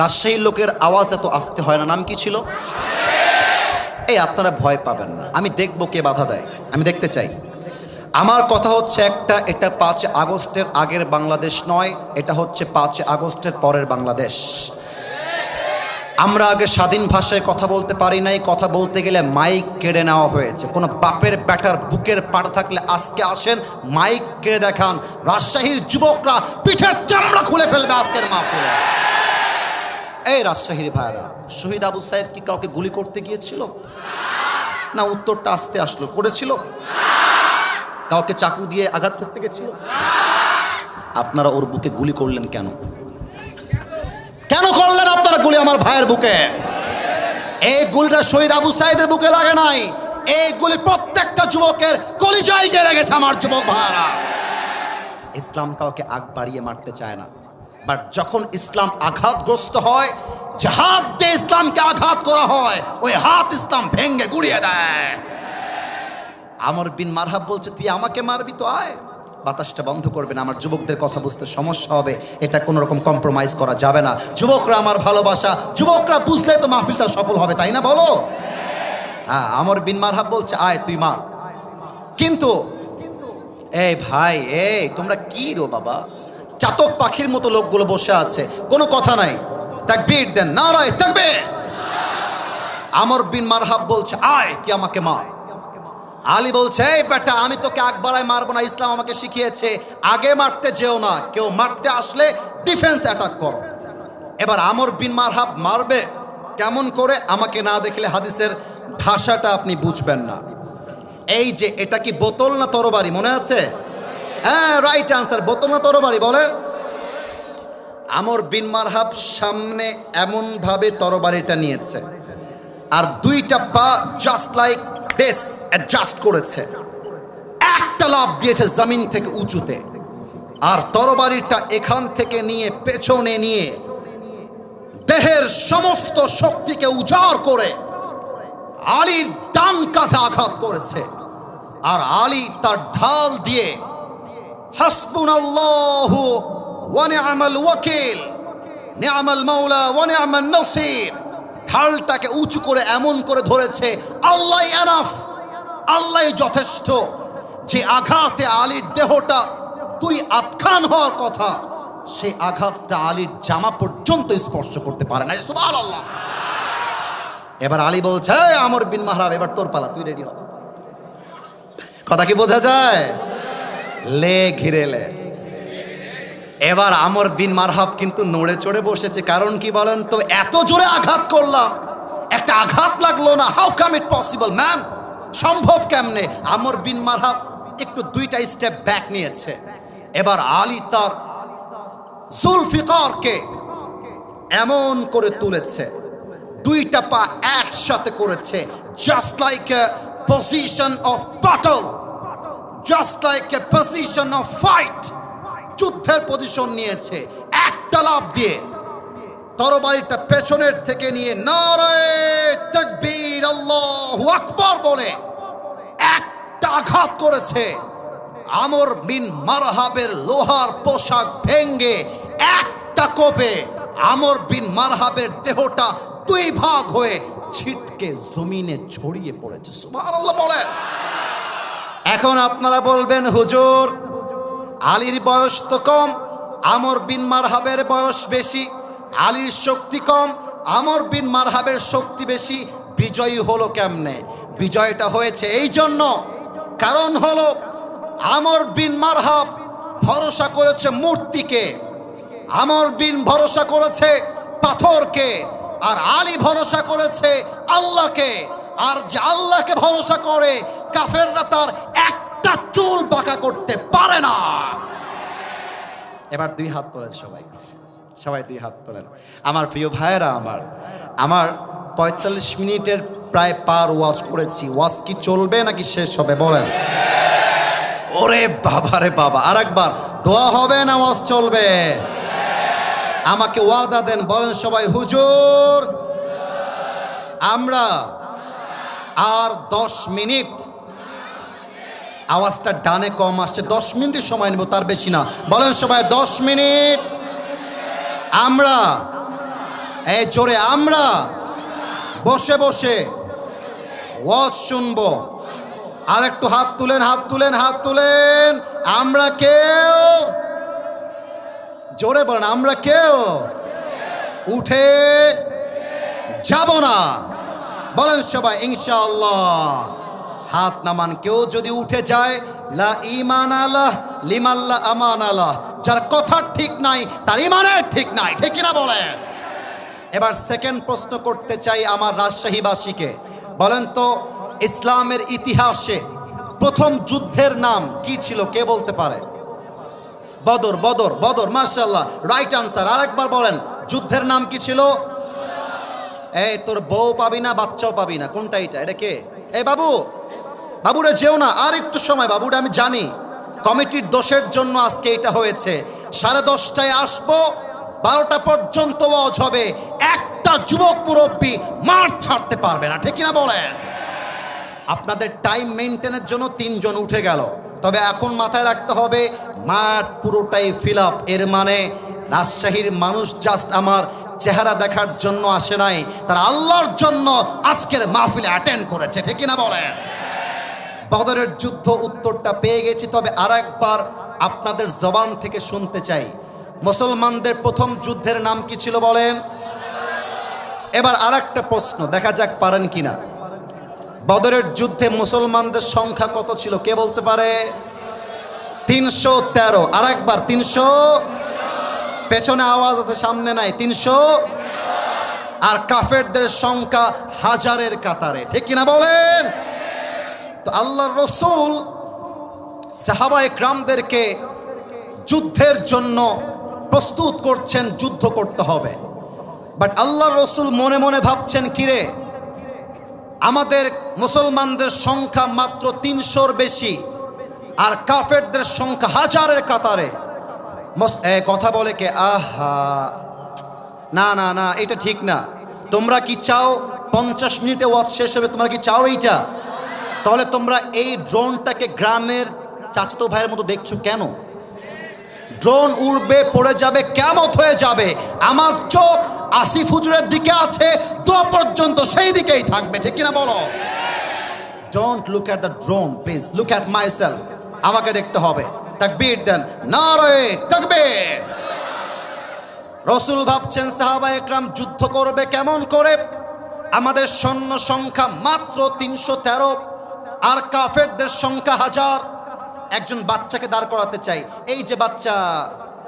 রাজশাহীর লোকের আওয়াজ এত আসতে হয় না, নাম কি ছিল? এই আপনারা ভয় পাবেন না, আমি দেখবো কে বাধা দেয়, আমি দেখতে চাই। আমার কথা হচ্ছে একটা, এটা 5 আগস্টের আগের বাংলাদেশ নয়, এটা হচ্ছে 5 আগস্টের পরের বাংলাদেশ। আমরা আগে স্বাধীন ভাষায় কথা বলতে পারি নাই, কথা বলতে গেলে মাইক কেড়ে নেওয়া হয়েছে। কোনো বাপের ব্যাটার বুকের পাড় থাকলে আজকে আসেন, মাইক কেড়ে দেখান, রাজশাহীর যুবকরা পিঠের চামড়া খুলে ফেলবে আজকের মাহফিলে। এই রাজশাহীর ভাইরা, শহীদ আবু সাইদ কি কাউকে গুলি করতে গিয়েছিল? না, উত্তরটা আসতে আসলো, করেছিল? কাউকে চাকু দিয়ে আঘাত করতে গেছিল? আপনারা ওর বুকে গুলি করলেন কেন? কেন করলেন আপনারা গুলি আমার ভাইয়ের বুকে? এই গুলিটা শহীদ আবু সাইদের বুকে লাগে নাই, এই গুলি প্রত্যেকটা যুবকের কলিজায় গিয়ে লেগেছে আমার যুবক ভাইরা। ইসলাম কাউকে আগ বাড়িয়ে মারতে চায় না, বাট যখন ইসলাম আঘাতগ্রস্ত হয়, যে হাত দিয়ে ইসলামকে আঘাত করা হয়, ওই হাত ইসলাম ভেঙে গুড়িয়ে দেয়। আমর বিন মারহাব বলছে তুই আমাকে মারবি তো আয়, বাতাসটা বন্ধ করবে না, আমার যুবকদের কথা বুঝতে সমস্যা হবে, এটা কোনো রকম কম্প্রোমাইজ করা যাবে না। যুবকরা আমার ভালোবাসা, যুবকরা বুঝলে তো মাহফিলটা সফল হবে, তাই না বলো? হ্যাঁ, আমর বিন মারহাব বলছে আয় তুই মার। কিন্তু এই ভাই, এই তোমরা কি রো বাবা, চাতক পাখির মতো লোকগুলো বসে আছে, কোনো কথা নাই, তাকবীর দেন, নারায়ে তাকবীর। আমর বিন মারহাব বলছে আয় তুই আমাকে মার। আলী বলছে এই বেটা আমি তোকে আগ বাড়ায় মারবো না, ইসলাম আমাকে শিখিয়েছে আগে মারতে যেও না, কেউ মারতে আসলে ডিফেন্স অ্যাটাক করো। এবার আমর বিন মারহাব মারবে কেমন করে, আমাকে না দেখলে হাদিসের ভাষাটা আপনি বুঝবেন না। এই যে এটা কি বোতল না তরবারি, মনে আছে? হ্যাঁ, রাইট আনসার, বোতল না তরবারি বলে। আমর বিন মারহাব সামনে এমন ভাবে তরবারিটা নিয়েছে, আর দুইটা পা জাস্ট লাইক দিস অ্যাডজাস্ট করেছে, একটা লাফ দিয়েছে জমিন থেকে উঁচুতে, আর তরবারিটা এখান থেকে নিয়ে পেছনে নিয়ে দেহের সমস্ত শক্তিকে উজাড় করে আলীর ডান কাঁধে আঘাত করেছে। আর আলী তার ঢাল দিয়ে হাসবুনাল্লাহু ওয়া নি'মাল ওয়াকিল, নি'মাল মাওলা ওয়া নি'মান নাসির। ঢালটাকে উঁচু করে এমন করে ধরেছে, আল্লাহই এনাফ, আল্লাহই যথেষ্ট। যে আঘাতে আলীর দেহটা তুই আতখান হওয়ার কথা, সেই আঘাতটা আলীর জামা পর্যন্ত স্পর্শ করতে পারে না। সুবহানাল্লাহ। এবার আলী বলছে, আমর বিন মাহরাব, এবার তোর পালা, তুই রেডি হ। কথা কি বোঝা যায়? লে ঘিরে লে। এবার আমর বিন মারহাব কিন্তু নড়ে চড়ে বসেছে। কারণ কি বলেন তো? এত জোরে আঘাত করলাম, একটা আঘাত লাগলো না। How come it possible man? সম্ভব কেমনে? আমর বিন মারহাব একটু দুইটা স্টেপ ব্যাক নিয়েছে। এবার আলী তার জুলফিকারকে এমন করে তুলেছে, দুইটা পা একসাথে করেছে, just like a position of battle, just like a position of fight. যুদ্ধের পজিশন নিয়েছে। একটা লাফ দিয়ে তরবারিটা পেছনের থেকে নিয়ে নারায়ে তাকবীর আল্লাহু আকবার বলে একটা আঘাত করেছে। আমর বিন মারহাবের লোহার পোশাক ভেঙ্গে একটা কোপে আমর বিন মারহাবের দেহটা দুই ভাগ হয়ে ছিটকে জমিনে ছড়িয়ে পড়েছে। সুবহানাল্লাহ বলে। এখন আপনারা বলবেন, হুজুর আলীর বয়স তো কম, আমর বিন মারহাবের বয়স বেশি, আলীর শক্তি কম, আমর বিন মারহাবের শক্তি বেশি, বিজয়ী হলো কেমনে? বিজয়টা হয়েছে এই জন্য, কারণ হলো আমর বিন মারহাব ভরসা করেছে মূর্তিকে, আমর বিন ভরসা করেছে পাথরকে, আর আলী ভরসা করেছে আল্লাহকে। আর যে আল্লাহকে ভরসা করে, কাফেররা তার একটা চুল বাঁকা করতে পারে না। এবার দুই হাত তোলেন সবাই, সবাই দুই হাত তোলেন। আমার প্রিয় ভাইয়েরা, আমার 45 মিনিটের প্রায় পার ওয়াজ করেছি। ওয়াজ কি চলবে নাকি শেষ হবে বলেন? ওরে বাবা রে বাবা, আরেকবার দোয়া হবে না ওয়াজ চলবে? আমাকে ওয়াদা দেন, বলেন সবাই, হুজুর আমরা আর 10 মিনিট, আওয়াজটা ডানে কম আসছে, 10 মিনিটের সময় নেব, তার বেশি না। বলেন সবাই 10 মিনিট আমরা, এই জোরে, আমরা বসে বসে ওয়াজ শুনবো। আর একটু হাত তুলেন, হাত তুলেন, হাত তুলেন। আমরা কেউ, জোরে বলেন, আমরা কেউ উঠে যাব না। বলেন সবাই ইনশাআল্লাহ। হাত নামান। কেউ যদি উঠে যায়, লা ঈমান আলাহ লিমান লা আমান আলাহ, যার কথা ঠিক নাই তার ঈমানের ঠিক নাই, ঠিক কিনা বলেন? এবার সেকেন্ড প্রশ্ন করতে চাই আমার রাজশাহীবাসীকে। বলেন তো, ইসলামের ইতিহাসে প্রথম যুদ্ধের নাম কি ছিল? কে বলতে পারে? বদর, বদর, বদর। মাশাআল্লাহ, রাইট আনসার। আরেকবার বলেন, যুদ্ধের নাম কি ছিল? এই তোর বউ পাবি না, বাচ্চাও পাবি না, কোনটা এটা? এটা কে? এই বাবু, বাবুরে যেও না, আর একটু সময়। বাবুরে আমি জানি কমিটির দোষের জন্য আজকে এটা হয়েছে। 10:30টায় আসবো, 12টা পর্যন্ত ওয়াজ হবে। একটা যুবক মুরব্বী মাঠ ছাড়তে পারবে না, ঠিক কিনা বলেন? আপনাদের টাইম মেনটেনের জন্য 3 জন উঠে গেল, তবে এখন মাথায় রাখতে হবে মাঠ পুরোটাই ফিল আপ। এর মানে রাজশাহীর মানুষ জাস্ট আমার চেহারা দেখার জন্য আসে নাই, তারা আল্লাহর জন্য আজকের মাহফিলে অ্যাটেন্ড করেছে, ঠিক কিনা বলেন? বদরের যুদ্ধ উত্তরটা পেয়ে গেছি, তবে আরেকবার আপনাদের জবান থেকে শুনতে চাই, মুসলমানদের প্রথম যুদ্ধের নাম কি ছিল বলেন? এবার আরেকটা প্রশ্ন, দেখা যাক পারেন কিনা। বদরের যুদ্ধে মুসলমানদের সংখ্যা কত ছিল? কে বলতে পারে? 313। আরেকবার 300। পেছনে আওয়াজ আছে, সামনে নাই। 300। আর কাফেরদের সংখ্যা হাজারের কাতারে, ঠিক কিনা বলেন? তো আল্লাহর রাসূল সাহাবায়ে কেরামদেরকে যুদ্ধের জন্য প্রস্তুত করছেন, যুদ্ধ করতে হবে। বাট আল্লাহর রাসূল মনে মনে ভাবছেন, কিরে আমাদের মুসলমানদের সংখ্যা মাত্র 300-র বেশি, আর কাফেরদের সংখ্যা হাজারের কাতারে। কথা বলে কে? আহা, না না না, এটা ঠিক না। তোমরা কি চাও 50 মিনিটে ওয়াজ শেষ হবে? তোমরা কি চাও এইটা? তাহলে তোমরা এই ড্রোনটাকে গ্রামের চাচাতো ভাইয়ের মতো দেখছো কেন? ড্রোন উড়বে, পড়ে যাবে, কিয়ামত হয়ে যাবে। আমার চোখ আসিফ হুজুরের দিকে আছে, দোয়া পর্যন্ত সেই দিকেই থাকবে, ঠিক কিনা বলো? Don't look at the drone, please look at myself. আমাকে দেখতে হবে। তাকবীর দেন, নারে তাকবীর। রসুল ভাবছেন সাহাবা একরাম যুদ্ধ করবে কেমন করে? আমাদের সৈন্য সংখ্যা মাত্র 313, আর কাফেরদের সংখ্যা 1000। একজন বাচ্চাকে দাঁড় করাতে চাই। এই যে বাচ্চা,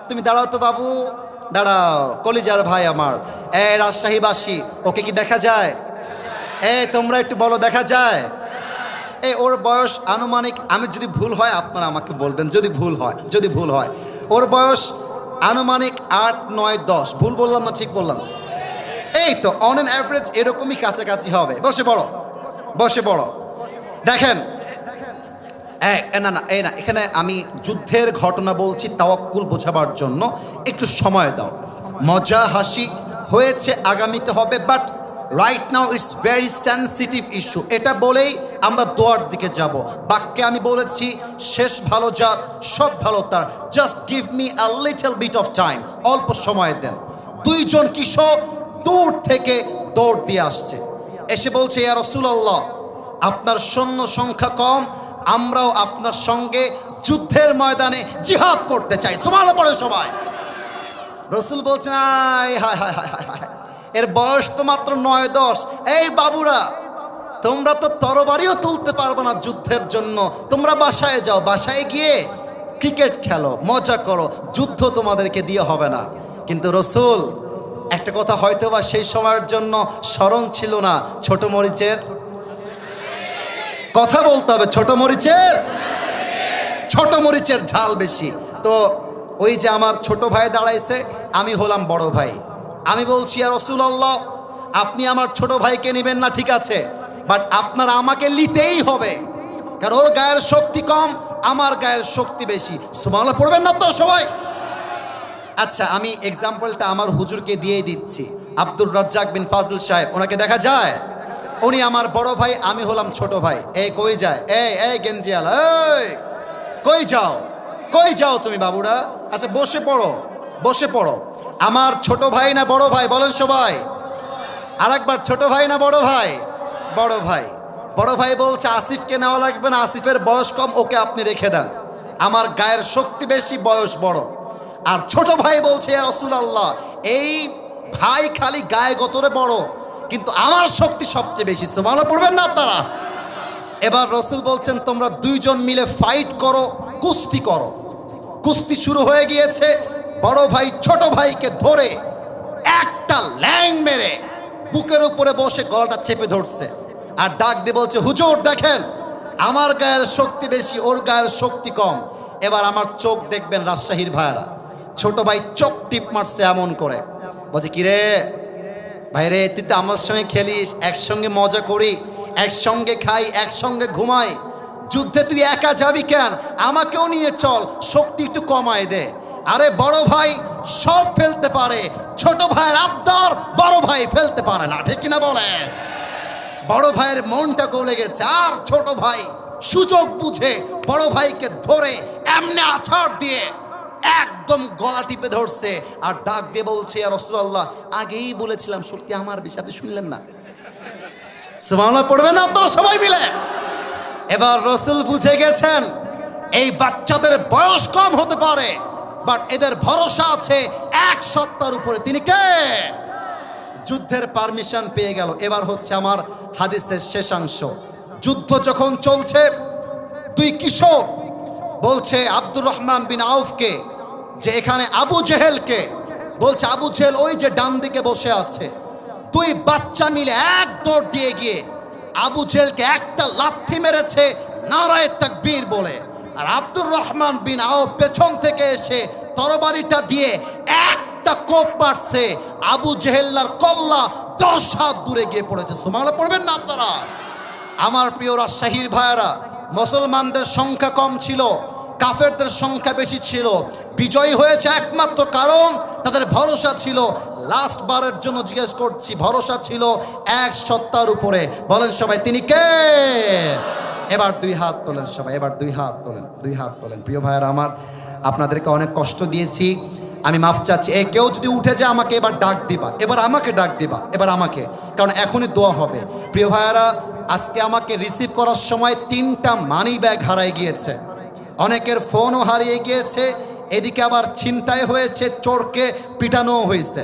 তুমি দাঁড়াও তো বাবু, দাঁড়াও, কলিজার ভাই আমার। রাজশাহীবাসী, ওকে কি দেখা যায়? তোমরা একটু বলো, দেখা যায়? ওর বয়স আনুমানিক, আমি যদি ভুল হয় আপনারা আমাকে বলবেন, যদি ভুল হয়। ওর বয়স আনুমানিক 8, 9, 10। ভুল বললাম না ঠিক বললাম? এই তো অন অ্যান অ্যাভারেজ এরকমই কাছাকাছি হবে। বসে পড়ো। দেখেন, না এখানে আমি যুদ্ধের ঘটনা বলছি তাওয়াক্কুল বোঝাবার জন্য, একটু সময় দাও। মজা হাসি হয়েছে, আগামীতে হবে, but right now it's very sensitive issue. এটা বলেই আমরা দোয়ার দিকে যাব। বাক্যে আমি বলেছি, শেষ ভালো যার সব ভালো তার, just give me a little bit of time, অল্প সময় দেন। দুইজন কিশোর দূর থেকে দৌড় দিয়ে আসছে, এসে বলছে, ইয়া রাসূলুল্লাহ, আপনার সৈন্য সংখ্যা কম, আমরাও আপনার সঙ্গে যুদ্ধের ময়দানে জিহাদ করতে চাই। সুবহানাল্লাহ পড়ে সবাই। রসুল বলছেন, হায় হায় হায় হায় হায়, এর বয়স তো মাত্র 9-10। এই বাবুরা, তোমরা তো তরবারিও তুলতে পারবে না যুদ্ধের জন্য, তোমরা বাসায় যাও, বাসায় গিয়ে ক্রিকেট খেলো, মজা করো, যুদ্ধ তোমাদেরকে দিয়ে হবে না। কিন্তু রসুল একটা কথা হয়তো বা সেই সময়ের জন্য স্মরণ ছিল না, ছোট মরিচের কথা বলতে হবে, ছোট মরিচের ঝাল বেশি। তো ওই যে আমার ছোট ভাই দাঁড়াইছে, আমি হলাম বড় ভাই। আমি বলছি, ইয়া রাসূলুল্লাহ, আপনি আমার ছোট ভাইকে নেবেন না ঠিক আছে, বাট আপনার আমাকে নিতেই হবে, কারণ ওর গায়ের শক্তি কম, আমার গায়ের শক্তি বেশি। সুবহানাল্লাহ পড়বেন না আপনারা সবাই? আচ্ছা, আমি এক্সাম্পলটা আমার হুজুরকে দিয়েই দিচ্ছি। আব্দুর রাজ্জাক বিন ফাজল সাহেব, ওনাকে দেখা যায়? উনি আমার বড় ভাই, আমি হলাম ছোট ভাই। কই যায়? গেঞ্জিয়াল, কই যাও তুমি বাবুরা? আচ্ছা বসে পড়ো। আমার ছোট ভাই না বড় ভাই বলেন সবাই? আরেকবার, ছোট ভাই না বড় ভাই? বড় ভাই বলছে, আসিফকে নেওয়া লাগবে না, আসিফের বয়স কম, ওকে আপনি রেখে দেন, আমার গায়ের শক্তি বেশি, বয়স বড়। আর ছোট ভাই বলছে, ইয়া রাসূলুল্লাহ, এই ভাই খালি গায়ে গতরে বড়, কিন্তু আমার শক্তি সবচেয়ে বেশি। সুবহানাল্লাহ পড়বেন না আপনারা? এবার রসুল বলছেন, তোমরা দুইজন মিলে ফাইট করো, কুস্তি করো। কুস্তি শুরু হয়ে গিয়েছে। বড় ভাই ছোট ভাইকে ধরে একটা ল্যাং মেরে বুকের উপরে বসে গলাটা চেপে ধরছে, আর ডাক দিয়ে বলছে, হুজুর দেখেন, আমার গায়ের শক্তি বেশি, ওর গায়ের শক্তি কম। এবার আমার চোখ দেখবেন রাজশাহীর ভাইরা, ছোট ভাই চোখ টিপ মারছে এমন করে, বলছে, কিরে ভাইরে, তুই তো আমার সঙ্গে খেলিস, একসঙ্গে মজা করি, একসঙ্গে খাই, একসঙ্গে ঘুমাই, যুদ্ধে তুই একা যাবি কেন? আমাকেও নিয়ে চল, শক্তি একটু কমায় দে। আরে বড় ভাই সব ফেলতে পারে, ছোট ভাইয়ের আবদার বড় ভাই ফেলতে পারে না, ঠিক কিনা বলে? বড় ভাইয়ের মনটা গলে গেছে, আর ছোট ভাই সুযোগ বুঝে বড় ভাইকে ধরে এমনি আছাড় দিয়ে একদম গলা টিপে ধরছে, আর ডাক দিয়ে বলছে, ইয়া রাসূলুল্লাহ, আগেই বলেছিলাম শক্তি আমার বেশি, আপনি শুনলেন না? সুবহানাল্লাহ পড়বেন না আপনারা সবাই মিলে? এবার রসুল বুঝে গেছেন, এই বাচ্চাদের বয়স কম হতে পারে, বাট এদের ভরসা আছে এক সত্তার উপরে। তিনি কে? যুদ্ধের পারমিশন পেয়ে গেল। এবার হচ্ছে আমার হাদিসের শেষাংশ। যুদ্ধ যখন চলছে, দুই কিশোর বলছে আব্দুর রহমান বিন আউফকে যে এখানে আবু জেহেলকে, বলছে আবু জেহেল ওই যে ডান দিকে বসে আছে। দুই বাচ্চা মিলে এক দৌড় দিয়ে গিয়ে আবু জেহেলকে একটা লাথি মেরেছে নারায়ে তাকবীর বলে, আর আব্দুর রহমান বিন আউফ পেছন থেকে এসে তরবারিটা দিয়ে একটা কোপ মারছে, আবু জেহেল্লার কল্লা 10 হাত দূরে গিয়ে পড়েছে। সুবহানাল্লাহ পড়বেন না আপনারা? আমার প্রিয় রাজশাহীর ভাইয়েরা, মুসলমানদের সংখ্যা কম ছিল, কাফেরদের সংখ্যা বেশি ছিল। বিজয়ী হয়েছে একমাত্র কারণ তাদের ভরসা ছিল, লাস্ট বারের জন্য জিজ্ঞেস করছি, ভরসা ছিল এক সত্তার উপরে। বলেন সবাই, তিনি কে? এবার দুই হাত তোলেন সবাই, এবার দুই হাত তোলেন, দুই হাত তোলেন। প্রিয় ভাইয়েরা আমার, আপনাদেরকে অনেক কষ্ট দিয়েছি, আমি মাফ চাচ্ছি। কেউ যদি উঠে যায় আমাকে এবার ডাক দিবা, এবার আমাকে ডাক দিবা, এবার আমাকে, কারণ এখনই দোয়া হবে। প্রিয় ভাইয়ারা, আজকে আমাকে রিসিভ করার সময় 3টা মানি ব্যাগ হারাই গিয়েছে, অনেকের ফোনও হারিয়ে গিয়েছে, এদিকে আবার ছিনতাই হয়েছে, চোরকে পিটানো হয়েছে।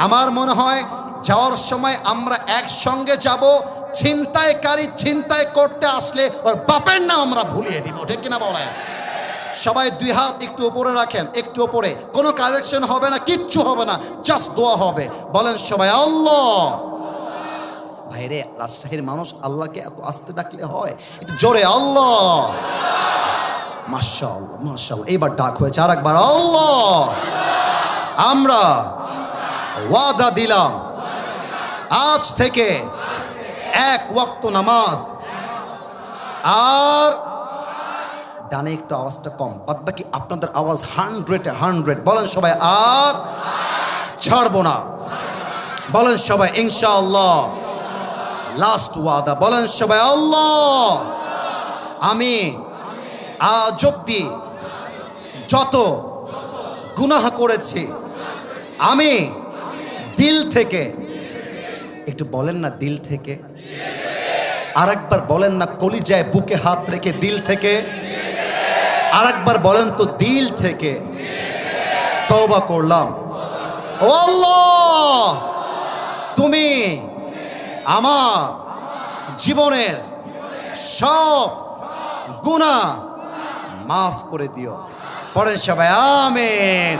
আমার মনে হয় যাওয়ার সময় আমরা একসঙ্গে যাব, ছিনতাইকারী ছিনতাই করতে আসলে ওর বাপের নাম আমরা ভুলিয়ে দিব, ঠিক কিনা বলেন? সবাই 2 হাত একটু উপরে রাখেন, একটু উপরে, কোনো কালেকশন হবে না, কিচ্ছু হবে না, জাস্ট দোয়া হবে। বলেন সবাই আল্লাহ। ভাইরে, রাজশাহীর মানুষ আল্লাহকে এত আস্তে ডাকলে হয়? একটু জোরে আল্লাহ। মাশাআল্লাহ মাশাআল্লাহ, এবার ডাক হয়েছে, আর একবার আল্লাহ। আমরা ওয়াদা দিলাম আজ থেকে 1 ওয়াক্ত নামাজ, আর ডানে একটু আওয়াজটা কম, বাদ বাকি আপনাদের আওয়াজ 100-100। বলেন সবাই আর ছাড়বো না। বলেন সবাই ইনশাআল্লাহ। লাস্ট ওয়াদা, বলেন সবাই আল্লাহ। আমি আজ অব্দি যত গুনাহ করেছি, আমি দিল থেকে, একটু বলেন না দিল থেকে, আরেকবার বলেন না কলিজায় বুকে হাত রেখে দিল থেকে, আরেকবার বলেন তো দিল থেকে তওবা করলাম। ও আল্লাহ, তুমি আমার জীবনের সব গুনাহ মাফ করে দিও। পড়েন সবাই আমিন।